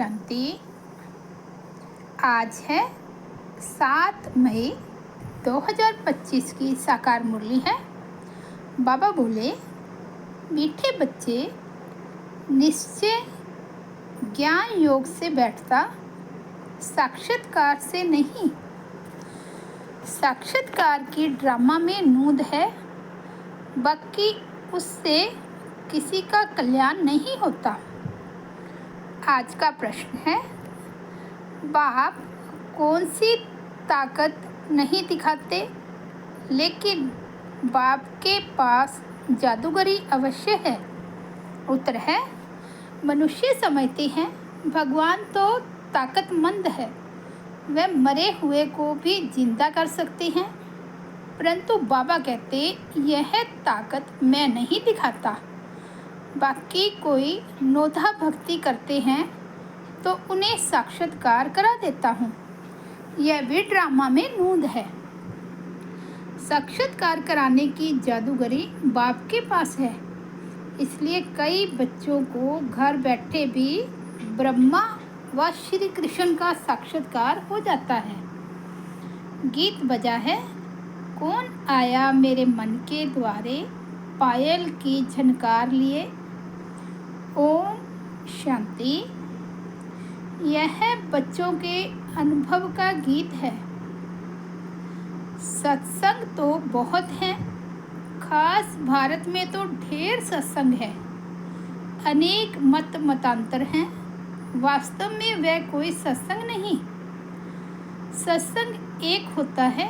शांति। आज है 7 मई 2025 की साकार मुरली है। बाबा बोले, मीठे बच्चे, निश्चय ज्ञान योग से बैठता, साक्षात्कार से नहीं। साक्षात्कार की ड्रामा में नूंद है, बाकी उससे किसी का कल्याण नहीं होता। आज का प्रश्न है, बाप कौन सी ताकत नहीं दिखाते, लेकिन बाप के पास जादूगरी अवश्य है। उत्तर है, मनुष्य समझते हैं भगवान तो ताकतमंद है, वे मरे हुए को भी जिंदा कर सकते हैं, परंतु बाबा कहते यह ताकत मैं नहीं दिखाता। बाकी कोई नोधा भक्ति करते हैं तो उन्हें साक्षात्कार करा देता हूँ। यह भी ड्रामा में नूंद है। साक्षात्कार कराने की जादूगरी बाप के पास है, इसलिए कई बच्चों को घर बैठे भी ब्रह्मा व श्री कृष्ण का साक्षात्कार हो जाता है। गीत बजा है, कौन आया मेरे मन के द्वारे, पायल की झनकार लिए। ओम शांति। यह बच्चों के अनुभव का गीत है। सत्संग तो बहुत हैं, खास भारत में तो ढेर सत्संग है। अनेक मतांतर हैं, वास्तव में वह कोई सत्संग नहीं। सत्संग एक होता है,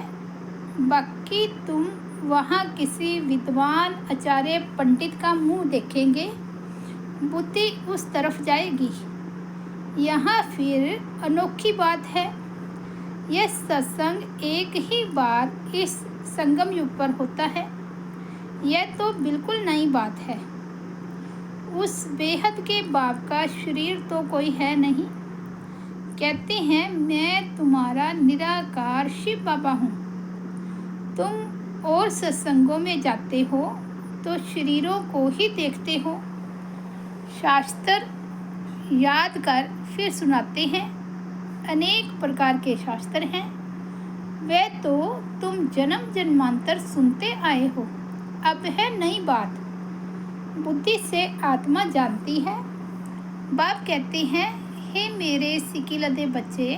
बाकी तुम वहाँ किसी विद्वान आचार्य पंडित का मुंह देखेंगे, बुद्धि उस तरफ जाएगी। यहाँ फिर अनोखी बात है, यह सत्संग एक ही बार इस संगम युग पर होता है। यह तो बिल्कुल नई बात है। उस बेहद के बाप का शरीर तो कोई है नहीं। कहते हैं, मैं तुम्हारा निराकार शिव बाबा हूँ। तुम और सत्संगों में जाते हो तो शरीरों को ही देखते हो। शास्त्र याद कर फिर सुनाते हैं। अनेक प्रकार के शास्त्र हैं, वे तो तुम जन्म जन्मांतर सुनते आए हो। अब है नई बात, बुद्धि से आत्मा जानती है। बाप कहते हैं, हे मेरे सिकिलदे बच्चे,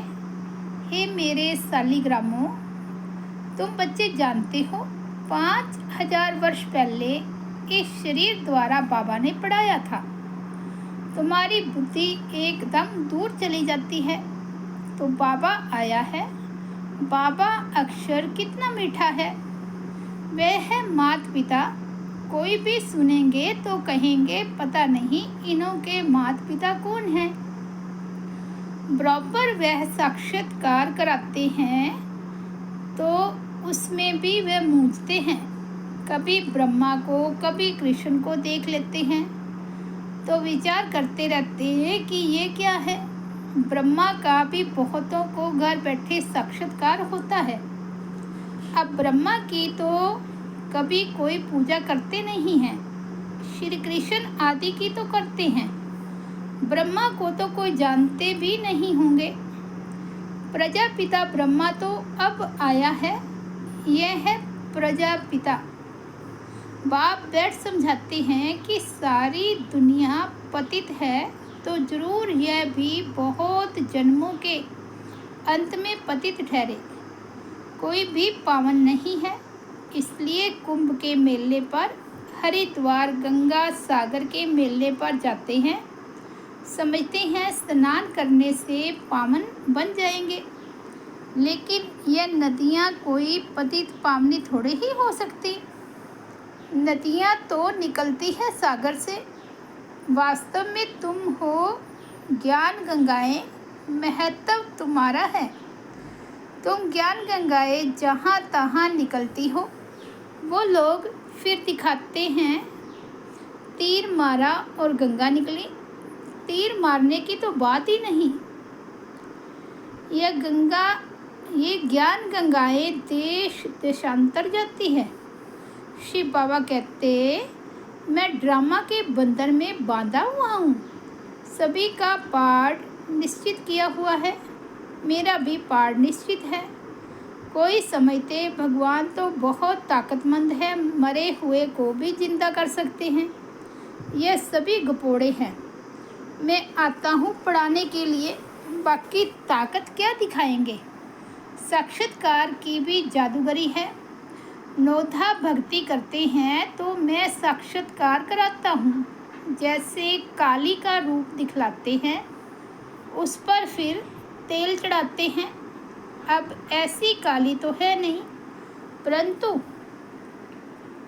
हे मेरे सालीग्रामों, तुम बच्चे जानते हो 5000 वर्ष पहले इस शरीर द्वारा बाबा ने पढ़ाया था। तुम्हारी बुद्धि एकदम दूर चली जाती है तो बाबा आया है। बाबा अक्षर कितना मीठा है, वह है माता पिता। कोई भी सुनेंगे तो कहेंगे, पता नहीं इन्हों के माता पिता कौन हैं। बराबर वह साक्षात्कार कराते हैं तो उसमें भी वह मूझते हैं। कभी ब्रह्मा को, कभी कृष्ण को देख लेते हैं तो विचार करते रहते हैं कि ये क्या है। ब्रह्मा का भी बहुतों को घर बैठे साक्षात्कार होता है। अब ब्रह्मा की तो कभी कोई पूजा करते नहीं हैं, श्री कृष्ण आदि की तो करते हैं। ब्रह्मा को तो कोई जानते भी नहीं होंगे। प्रजापिता ब्रह्मा तो अब आया है, यह है प्रजापिता। बाप बैठ समझाते हैं कि सारी दुनिया पतित है तो जरूर यह भी बहुत जन्मों के अंत में पतित ठहरे। कोई भी पावन नहीं है, इसलिए कुंभ के मेले पर, हरिद्वार गंगा सागर के मेले पर जाते हैं। समझते हैं स्नान करने से पावन बन जाएंगे, लेकिन यह नदियाँ कोई पतित पावनी थोड़े ही हो सकती। नदियाँ तो निकलती है सागर से। वास्तव में तुम हो ज्ञान गंगाएं, महत्व तुम्हारा है। तुम ज्ञान गंगाएं जहाँ तहाँ निकलती हो। वो लोग फिर दिखाते हैं, तीर मारा और गंगा निकली। तीर मारने की तो बात ही नहीं। ये ज्ञान गंगाएं देश देशांतर जाती है। शिव बाबा कहते, मैं ड्रामा के बंधन में बांधा हुआ हूँ। सभी का पाठ निश्चित किया हुआ है, मेरा भी पार निश्चित है। कोई समझते भगवान तो बहुत ताकतमंद है, मरे हुए को भी जिंदा कर सकते हैं। यह सभी गपोड़े हैं। मैं आता हूँ पढ़ाने के लिए, बाकी ताकत क्या दिखाएंगे। साक्षात्कार की भी जादूगरी है। नौधा भक्ति करते हैं तो मैं साक्षात्कार कराता हूँ। जैसे काली का रूप दिखलाते हैं, उस पर फिर तेल चढ़ाते हैं। अब ऐसी काली तो है नहीं, परंतु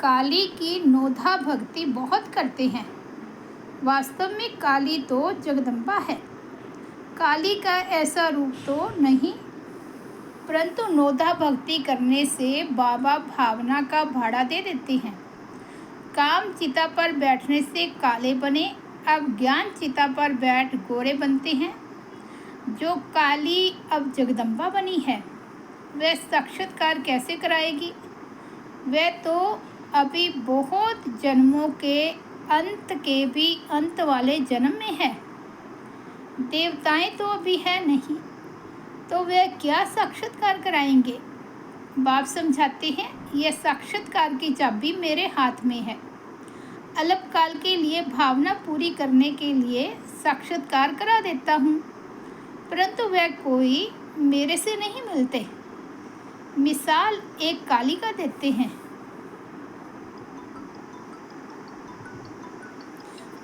काली की नौधा भक्ति बहुत करते हैं। वास्तव में काली तो जगदम्बा है। काली का ऐसा रूप तो नहीं, परंतु नौधा भक्ति करने से बाबा भावना का भाड़ा दे देते हैं। काम चिता पर बैठने से काले बने, अब ज्ञान चिता पर बैठ गोरे बनते हैं। जो काली अब जगदम्बा बनी है, वह साक्षात्कार कैसे कराएगी। वह तो अभी बहुत जन्मों के अंत के भी अंत वाले जन्म में है। देवताएं तो अभी है नहीं, तो वे क्या साक्षात्कार कराएंगे। बाप समझाते हैं, यह साक्षात्कार की चाबी मेरे हाथ में है। अल्पकाल के लिए भावना पूरी करने के लिए साक्षात्कार करा देता हूँ, परंतु वह कोई मेरे से नहीं मिलते। मिसाल एक काली का देते हैं।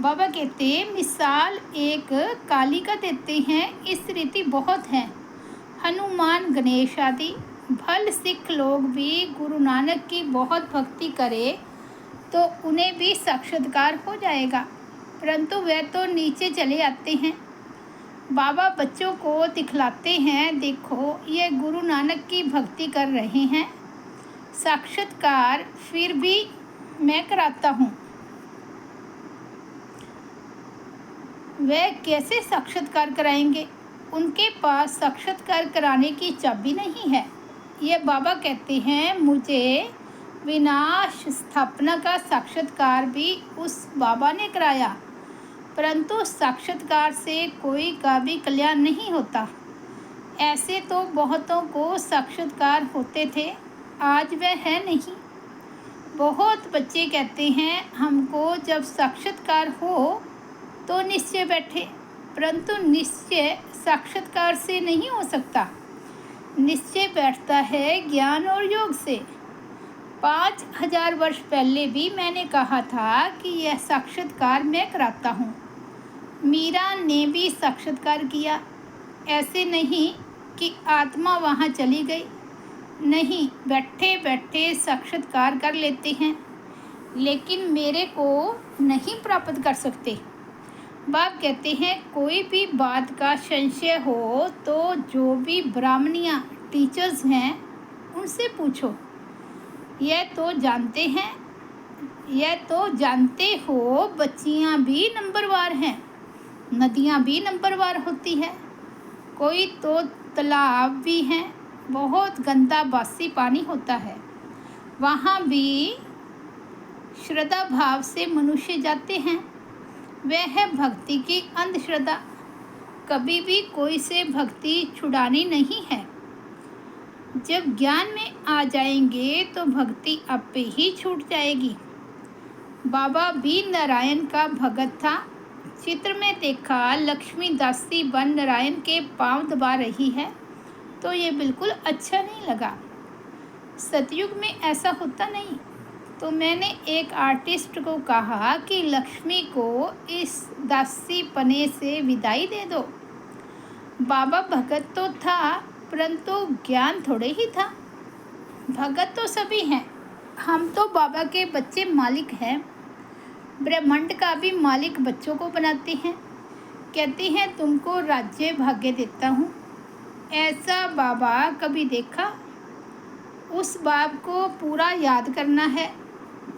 बाबा कहते हैं, मिसाल एक काली का देते हैं। इस रीति बहुत हैं, हनुमान, गणेश आदि। भल सिख लोग भी गुरु नानक की बहुत भक्ति करे तो उन्हें भी साक्षात्कार हो जाएगा, परंतु वे तो नीचे चले आते हैं। बाबा बच्चों को दिखलाते हैं, देखो ये गुरु नानक की भक्ति कर रहे हैं। साक्षात्कार फिर भी मैं कराता हूँ। वे कैसे साक्षात्कार कराएंगे, उनके पास साक्षात्कार कराने की चाबी नहीं है। ये बाबा कहते हैं, मुझे विनाश स्थापना का साक्षात्कार भी उस बाबा ने कराया, परंतु साक्षात्कार से कोई का भी कल्याण नहीं होता। ऐसे तो बहुतों को साक्षात्कार होते थे, आज वह है नहीं। बहुत बच्चे कहते हैं, हमको जब साक्षात्कार हो तो निश्चय बैठे, परंतु निश्चय साक्षात्कार से नहीं हो सकता। निश्चय बैठता है ज्ञान और योग से। 5000 वर्ष पहले भी मैंने कहा था कि यह साक्षात्कार मैं कराता हूँ। मीरा ने भी साक्षात्कार किया। ऐसे नहीं कि आत्मा वहाँ चली गई, नहीं, बैठे बैठे साक्षात्कार कर लेते हैं, लेकिन मेरे को नहीं प्राप्त कर सकते। बाप कहते हैं, कोई भी बात का संशय हो तो जो भी ब्राह्मणियाँ टीचर्स हैं उनसे पूछो। यह तो जानते हो बच्चियाँ भी नंबरवार हैं, नदियाँ भी नंबरवार होती है। कोई तो तालाब भी हैं, बहुत गंदा बासी पानी होता है, वहाँ भी श्रद्धा भाव से मनुष्य जाते हैं। वह है भक्ति की अंधश्रद्धा। कभी भी कोई से भक्ति छुड़ानी नहीं है। जब ज्ञान में आ जाएंगे तो भक्ति आपे ही छूट जाएगी। बाबा भी नारायण का भगत था। चित्र में देखा लक्ष्मी दासी बन नारायण के पांव दबा रही है, तो ये बिल्कुल अच्छा नहीं लगा। सतयुग में ऐसा होता नहीं। तो मैंने एक आर्टिस्ट को कहा कि लक्ष्मी को इस दासी पने से विदाई दे दो। बाबा भगत तो था, परंतु ज्ञान थोड़े ही था। भगत तो सभी हैं, हम तो बाबा के बच्चे मालिक हैं। ब्रह्मांड का भी मालिक बच्चों को बनाते हैं। कहते हैं, तुमको राज्य भाग्य देता हूँ। ऐसा बाबा कभी देखा? उस बाप को पूरा याद करना है।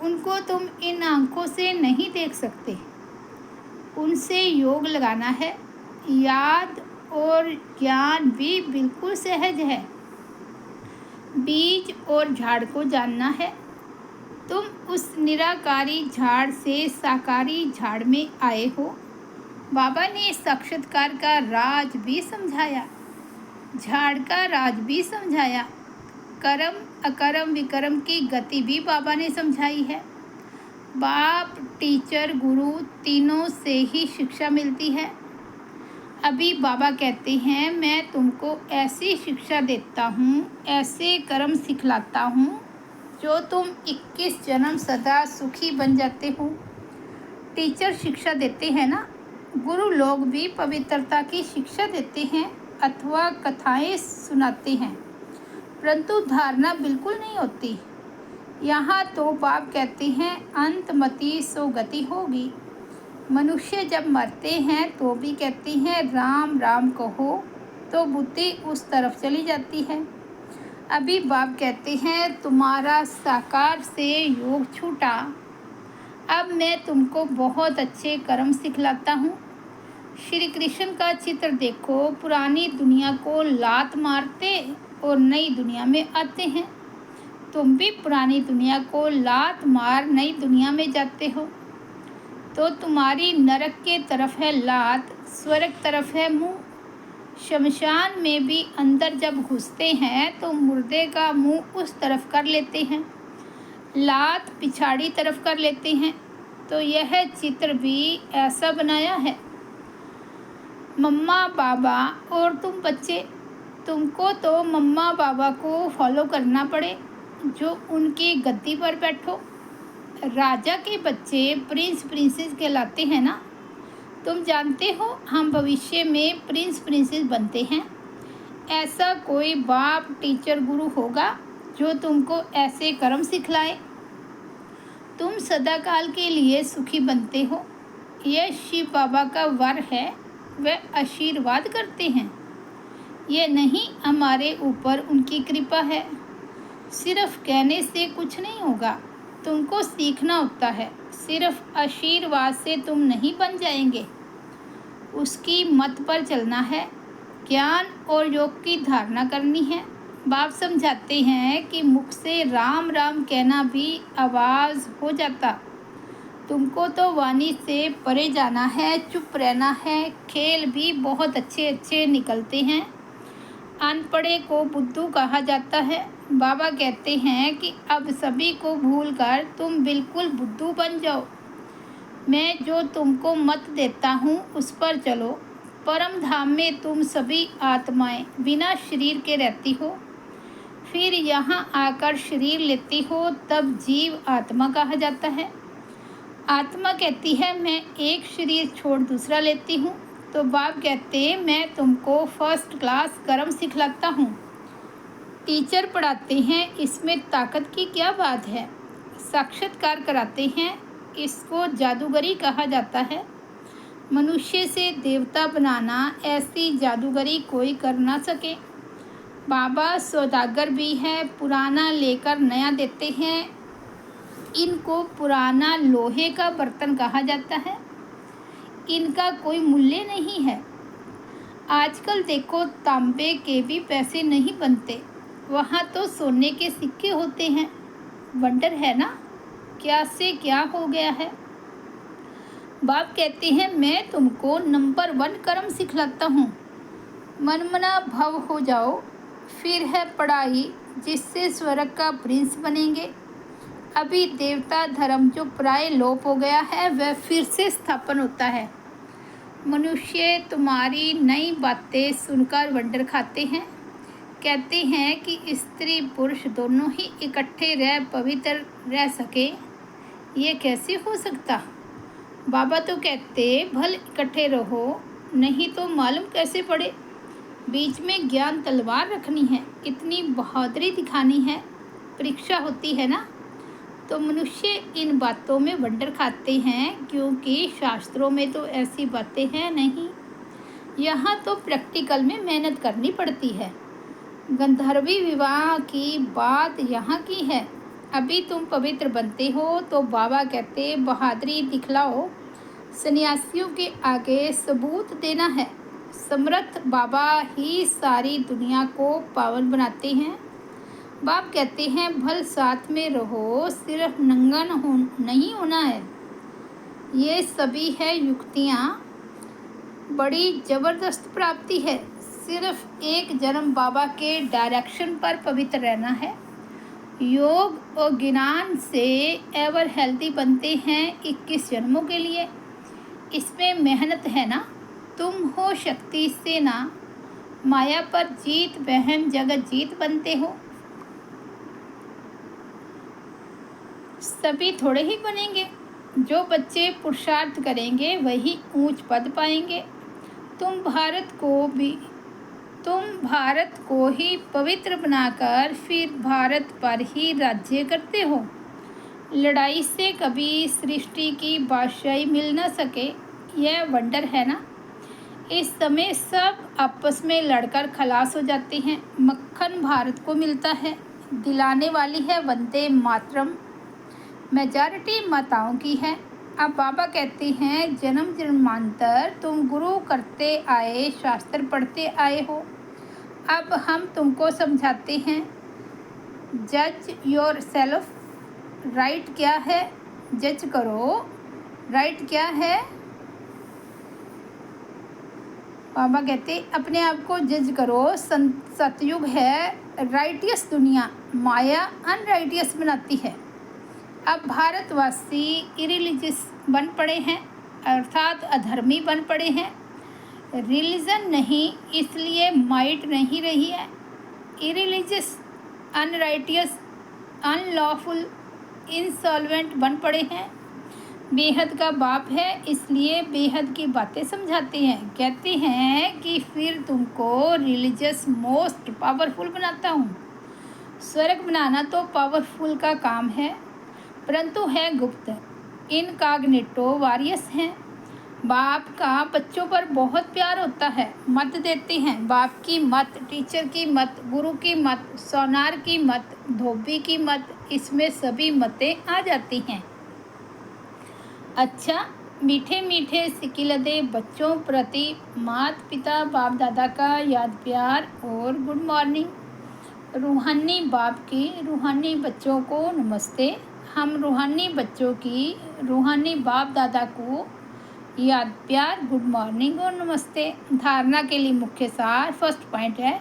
उनको तुम इन आँखों से नहीं देख सकते, उनसे योग लगाना है। याद और ज्ञान भी बिल्कुल सहज है। बीज और झाड़ को जानना है। तुम उस निराकारी झाड़ से साकारी झाड़ में आए हो। बाबा ने साक्षात्कार का राज भी समझाया, झाड़ का राज भी समझाया, कर्म अकर्म विकर्म की गति भी बाबा ने समझाई है। बाप, टीचर, गुरु तीनों से ही शिक्षा मिलती है। अभी बाबा कहते हैं, मैं तुमको ऐसी शिक्षा देता हूँ, ऐसे कर्म सिखलाता हूँ जो तुम 21 जन्म सदा सुखी बन जाते हो। टीचर शिक्षा देते हैं ना, गुरु लोग भी पवित्रता की शिक्षा देते हैं अथवा कथाएं सुनाते हैं, परंतु धारणा बिल्कुल नहीं होती। यहाँ तो बाप कहते हैं, अंतमति सो गति होगी। मनुष्य जब मरते हैं तो भी कहते हैं राम राम कहो, तो बुद्धि उस तरफ चली जाती है। अभी बाप कहते हैं, तुम्हारा साकार से योग छूटा, अब मैं तुमको बहुत अच्छे कर्म सिखलाता हूँ। श्री कृष्ण का चित्र देखो, पुरानी दुनिया को लात मारते और नई दुनिया में आते हैं। तुम भी पुरानी दुनिया को लात मार नई दुनिया में जाते हो। तो तुम्हारी नरक के तरफ है लात, स्वर्ग तरफ है मुंह। शमशान में भी अंदर जब घुसते हैं तो मुर्दे का मुंह उस तरफ कर लेते हैं, लात पिछाड़ी तरफ कर लेते हैं। तो यह चित्र भी ऐसा बनाया है। मम्मा बाबा और तुम बच्चे, तुमको तो मम्मा बाबा को फॉलो करना पड़े जो उनकी गद्दी पर बैठो। राजा के बच्चे प्रिंस प्रिंसेस कहलाते हैं ना। तुम जानते हो हम भविष्य में प्रिंस प्रिंसेस बनते हैं। ऐसा कोई बाप, टीचर, गुरु होगा जो तुमको ऐसे कर्म सिखलाए। तुम सदाकाल के लिए सुखी बनते हो। यह शिव बाबा का वर है, वह आशीर्वाद करते हैं। ये नहीं हमारे ऊपर उनकी कृपा है। सिर्फ कहने से कुछ नहीं होगा, तुमको सीखना होता है। सिर्फ आशीर्वाद से तुम नहीं बन जाएंगे, उसकी मत पर चलना है, ज्ञान और योग की धारणा करनी है। बाप समझाते हैं कि मुख से राम राम कहना भी आवाज़ हो जाता। तुमको तो वाणी से परे जाना है, चुप रहना है। खेल भी बहुत अच्छे अच्छे निकलते हैं। अनपढ़े को बुद्धू कहा जाता है। बाबा कहते हैं कि अब सभी को भूलकर तुम बिल्कुल बुद्धू बन जाओ। मैं जो तुमको मत देता हूँ उस पर चलो। परम धाम में तुम सभी आत्माएं बिना शरीर के रहती हो, फिर यहाँ आकर शरीर लेती हो, तब जीव आत्मा कहा जाता है। आत्मा कहती है मैं एक शरीर छोड़ दूसरा लेती हूँ। तो बाप कहते मैं तुमको फर्स्ट क्लास कर्म सिखलाता हूँ। टीचर पढ़ाते हैं, इसमें ताकत की क्या बात है। साक्षात्कार कराते हैं, इसको जादूगरी कहा जाता है। मनुष्य से देवता बनाना, ऐसी जादूगरी कोई कर ना सके। बाबा सौदागर भी है, पुराना लेकर नया देते हैं। इनको पुराना लोहे का बर्तन कहा जाता है, इनका कोई मूल्य नहीं है। आजकल देखो तांबे के भी पैसे नहीं बनते, वहाँ तो सोने के सिक्के होते हैं। वंडर है ना, क्या से क्या हो गया है। बाप कहते हैं मैं तुमको नंबर 1 कर्म सिखलाता हूँ। मनमना भव हो जाओ। फिर है पढ़ाई, जिससे स्वर्ग का प्रिंस बनेंगे। अभी देवता धर्म जो प्राय लोप हो गया है, वह फिर से स्थापन होता है। मनुष्य तुम्हारी नई बातें सुनकर वंडर खाते हैं। कहते हैं कि स्त्री पुरुष दोनों ही इकट्ठे रह पवित्र रह सके, ये कैसे हो सकता। बाबा तो कहते भल इकट्ठे रहो, नहीं तो मालूम कैसे पड़े। बीच में ज्ञान तलवार रखनी है, इतनी बहादुरी दिखानी है, परीक्षा होती है ना। तो मनुष्य इन बातों में वंडर खाते हैं, क्योंकि शास्त्रों में तो ऐसी बातें हैं नहीं। यहाँ तो प्रैक्टिकल में मेहनत करनी पड़ती है। गंधर्वी विवाह की बात यहाँ की है। अभी तुम पवित्र बनते हो तो बाबा कहते बहादुरी दिखलाओ, सन्यासियों के आगे सबूत देना है। समर्थ बाबा ही सारी दुनिया को पावन बनाते हैं। बाप कहते हैं भल साथ में रहो, सिर्फ नंगा नहीं होना है। ये सभी है युक्तियाँ, बड़ी ज़बरदस्त प्राप्ति है। सिर्फ एक जन्म बाबा के डायरेक्शन पर पवित्र रहना है। योग और ज्ञान से एवर हेल्दी बनते हैं 21 जन्मों के लिए। इसमें मेहनत है ना। तुम हो शक्ति से ना माया पर जीत, बहन जगत जीत बनते हो। सभी थोड़े ही बनेंगे। जो बच्चे पुरुषार्थ करेंगे वही ऊंच पद पाएंगे। तुम भारत को ही पवित्र बनाकर फिर भारत पर ही राज्य करते हो। लड़ाई से कभी सृष्टि की बादशाही मिल न सके, यह वंडर है ना। इस समय सब आपस में लड़कर खलास हो जाते हैं। मक्खन भारत को मिलता है। दिलाने वाली है वंदे मातरम। मेजॉरिटी माताओं की है। अब बाबा कहते हैं जन्म जन्मांतर तुम गुरु करते आए, शास्त्र पढ़ते आए हो। अब हम तुमको समझाते हैं। जज योर सेल्फ। राइट क्या है? जज करो। राइट क्या है? बाबा कहते अपने आप को जज करो। सतयुग है राइटियस दुनिया, माया अनराइटियस बनाती है। अब भारतवासी इरिलीजियस बन पड़े हैं, अर्थात अधर्मी बन पड़े हैं। रिलीजन नहीं, इसलिए माइट नहीं रही है। इरिलीजियस, अनराइटियस, अनलॉफुल, इंसॉल्वेंट बन पड़े हैं। बेहद का बाप है, इसलिए बेहद की बातें समझाते हैं। कहते हैं कि फिर तुमको रिलीजियस मोस्ट पावरफुल बनाता हूँ। स्वर्ग बनाना तो पावरफुल का काम है, परंतु है गुप्त, इनकॉग्निटो वॉरियस हैं। बाप का बच्चों पर बहुत प्यार होता है। मत देते हैं। बाप की मत, टीचर की मत, गुरु की मत, सोनार की मत, धोबी की मत, इसमें सभी मतें आ जाती हैं। अच्छा, मीठे मीठे सिकिलदे बच्चों प्रति माता पिता बाप दादा का याद प्यार और गुड मॉर्निंग। रूहानी बाप की रूहानी बच्चों को नमस्ते। हम रूहानी बच्चों की रूहानी बाप दादा को याद प्यार, गुड मॉर्निंग और नमस्ते। धारणा के लिए मुख्य सार फर्स्ट पॉइंट है,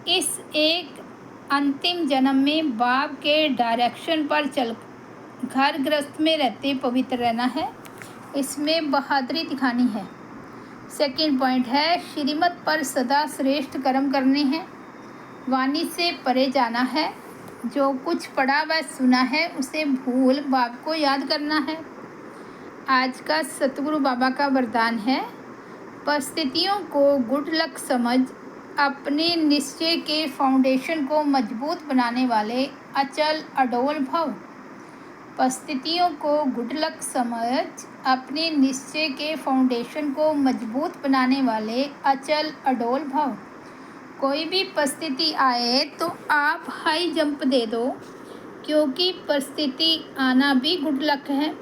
इस एक अंतिम जन्म में बाप के डायरेक्शन पर चल घर गृहस्थ में रहते पवित्र रहना है। इसमें बहादुरी दिखानी है। सेकंड पॉइंट है, श्रीमत पर सदा श्रेष्ठ कर्म करने हैं। वाणी से परे जाना है। जो कुछ पढ़ा व सुना है उसे भूल बाप को याद करना है। आज का सतगुरु बाबा का वरदान है, परिस्थितियों को गुड लक समझ अपने निश्चय के फाउंडेशन को मजबूत बनाने वाले अचल अडोल भव। परिस्थितियों को गुड लक समझ अपने निश्चय के फाउंडेशन को मजबूत बनाने वाले अचल अडोल भव। कोई भी परिस्थिति आए तो आप हाई जंप दे दो, क्योंकि परिस्थिति आना भी गुड लक है।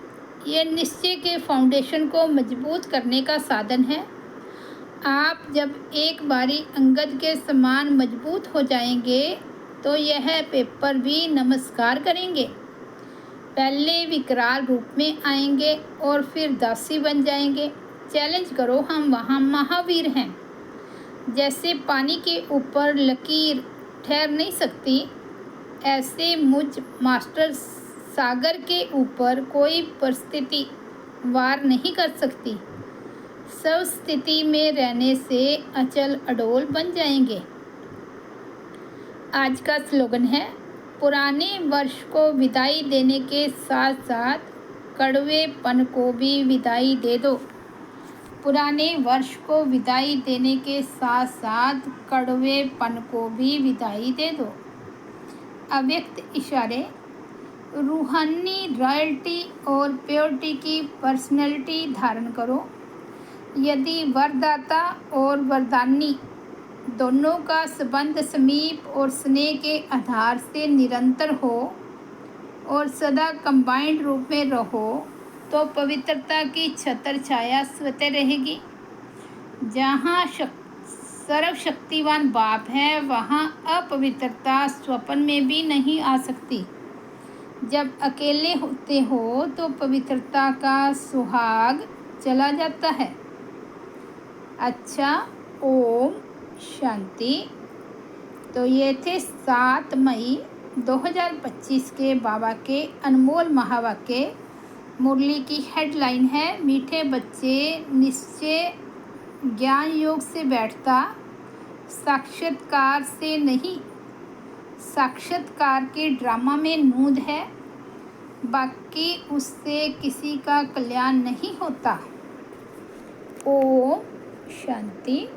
यह निश्चय के फाउंडेशन को मजबूत करने का साधन है। आप जब एक बारी अंगद के समान मजबूत हो जाएंगे तो यह पेपर भी नमस्कार करेंगे। पहले विकराल रूप में आएंगे और फिर दासी बन जाएंगे। चैलेंज करो, हम वहाँ महावीर हैं। जैसे पानी के ऊपर लकीर ठहर नहीं सकती, ऐसे मुझ मास्टर सागर के ऊपर कोई परिस्थिति वार नहीं कर सकती। सब स्थिति में रहने से अचल अडोल बन जाएंगे। आज का स्लोगन है, पुराने वर्ष को विदाई देने के साथ साथ कड़वेपन को भी विदाई दे दो। पुराने वर्ष को विदाई देने के साथ साथ कड़वेपन को भी विदाई दे दो। अव्यक्त इशारे, रूहानी रॉयल्टी और प्योरिटी की पर्सनैलिटी धारण करो। यदि वरदाता और वरदानी दोनों का संबंध समीप और स्नेह के आधार से निरंतर हो और सदा कंबाइंड रूप में रहो तो पवित्रता की छत्र छाया स्वतः रहेगी। जहाँ सर्वशक्तिवान बाप है वहाँ अपवित्रता स्वप्न में भी नहीं आ सकती। जब अकेले होते हो तो पवित्रता का सुहाग चला जाता है। अच्छा, ओम शांति। तो ये थे 7 मई 2025 के बाबा के अनमोल महावाक्य। मुरली की हेडलाइन है, मीठे बच्चे निश्चय ज्ञान योग से बैठता, साक्षात्कार से नहीं। साक्षात्कार के ड्रामा में नूंद है, बाकी उससे किसी का कल्याण नहीं होता। ओम शांति।